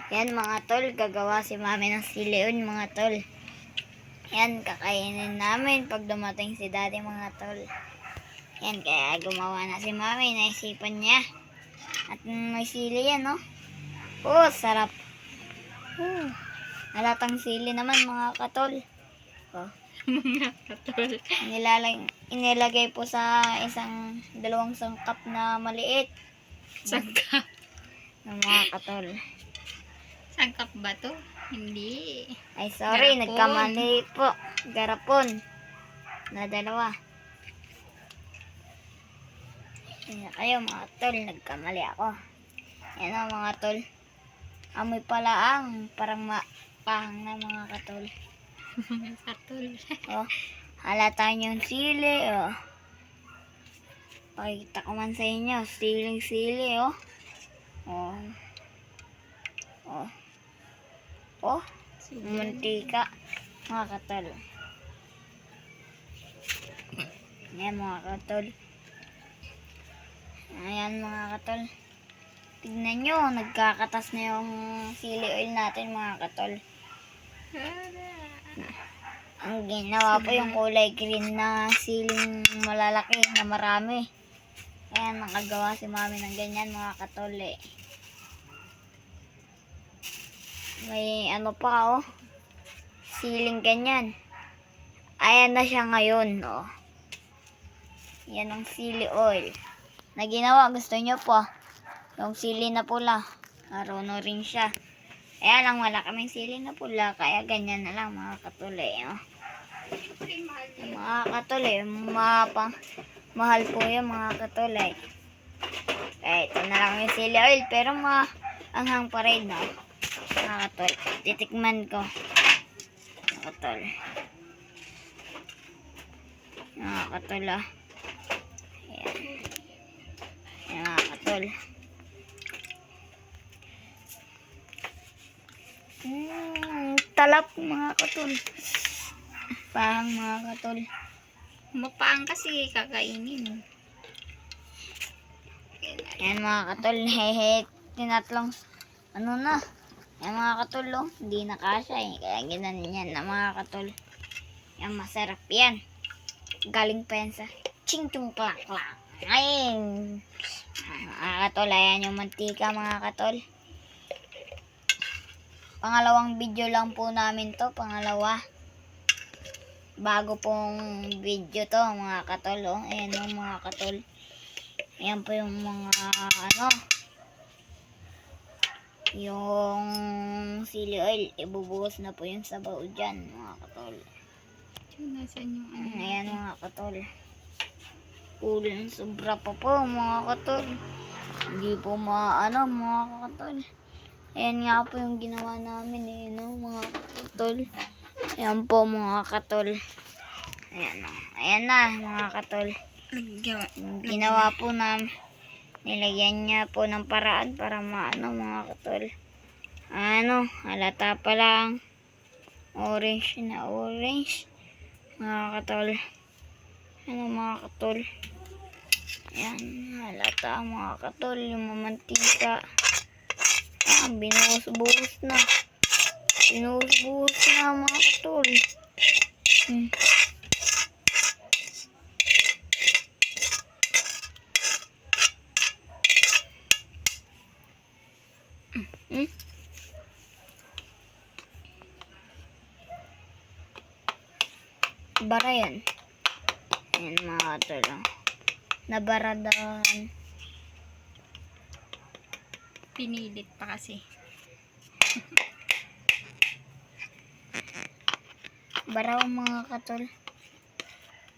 Yan mga tol, gagawa si mami ng silion mga tol. Yan, kakainin namin pag dumating si daddy mga tol. Yan, kaya gumawa na si mami, naisipan niya. At may sili yan, no? Oh, sarap. Halatang sili naman mga katol. Oh. Mga katol. Inilagay po sa dalawang sangkap na maliit. Sangkap. Ng mga katol. Sangkap ba to? Hindi. Ay, sorry, Garapon. nagkamali po. Garapon. Na dalawa. Yan kayo mga tol, nagkamali ako. Yan o mga tol. Amoy palaang, parang mapahang na mga katol. Mga katol. Oh, halata nyo yung sili, oh. Pakita ko man sa inyo, siling-sili, oh. Oh. Oh. Oh, mantika, mga katol. Ayan mga katol. Ayan mga katol. Tignan nyo, nagkakatas na yung sili oil natin mga katol. Ang ginawa po yung kulay green na siling malalaki na marami. Ayan, nakagawa si mami ng ganyan mga katol eh. May ano pa oh. Siling ganyan. Ayan na siya ngayon oh. Yan ang sili oil. Na ginawa, gusto nyo po. Yung sili na pula. Marunong rin siya. Ayan lang, wala kaming sili na pula. Kaya ganyan na lang mga katulay. Oh. Mga katulay, mahal po yung mga katulay. Kaya ito na lang yung sili oil. Pero anghang pa rin. No? Mga katol. Titikman ko. Mga katol. Mga katol ah. Ayan. Ayan mga katol. Talap mga katol. Pahang mga katol. Mapaang kasi kakainin. Ayan mga katol. Hehe. Tinatlong. Ano na. Ayan mga katol. Oh. Hindi na kasya eh. Kaya ginan yan na mga katol. Ayan masarap yan. Galing pa yan sa ching-chung klak-klak. Ayun. Mga katol. Ayan yung mantika mga katol. Pangalawang video lang po namin to. Pangalawa. Bago pong video to mga katol. Oh. Ayan yung mga katol. Ayan po yung mga ano. Yung sili oil. Ibubuhos na po yung sabaw dyan mga katol. Nasaan yung ano? Ayan mga katol. Ulan sobra pa po mga katol. Hindi po maano mga katol. Ayan nga po yung ginawa namin eh, no, mga katol. Ayan po mga katol. Ayan o. Ayan na mga katol. Ginawa po namin. Nilagyan niya po ng paraan para maano mga katol. Ano, halata pa lang. Orange na orange. Mga katol. Ano mga katol. Ayan, halata mga katol. Yung mamantika. Binuhos-buhos na. Binuhos-buhos na mga katol. Bara yan. Ayan mga katol. Nabaradahan. Pinilit pa kasi. Baraw mga katol.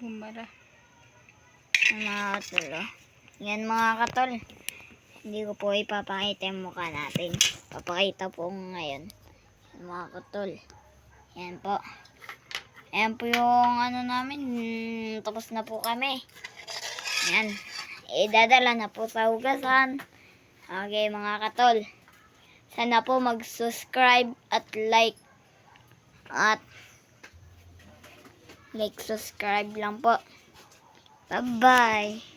Bumara. Mga katol. Oh. Yan mga katol. Hindi ko po ipapakita yung mukha natin. Papakita po ngayon. Yan mga katol. Yan po. Ayan po yung ano namin. Tapos na po kami. Yan. Idadala na po sa hugasan. Okay mga katol. Sana po mag-subscribe at like. At like, subscribe lang po. Bye-bye.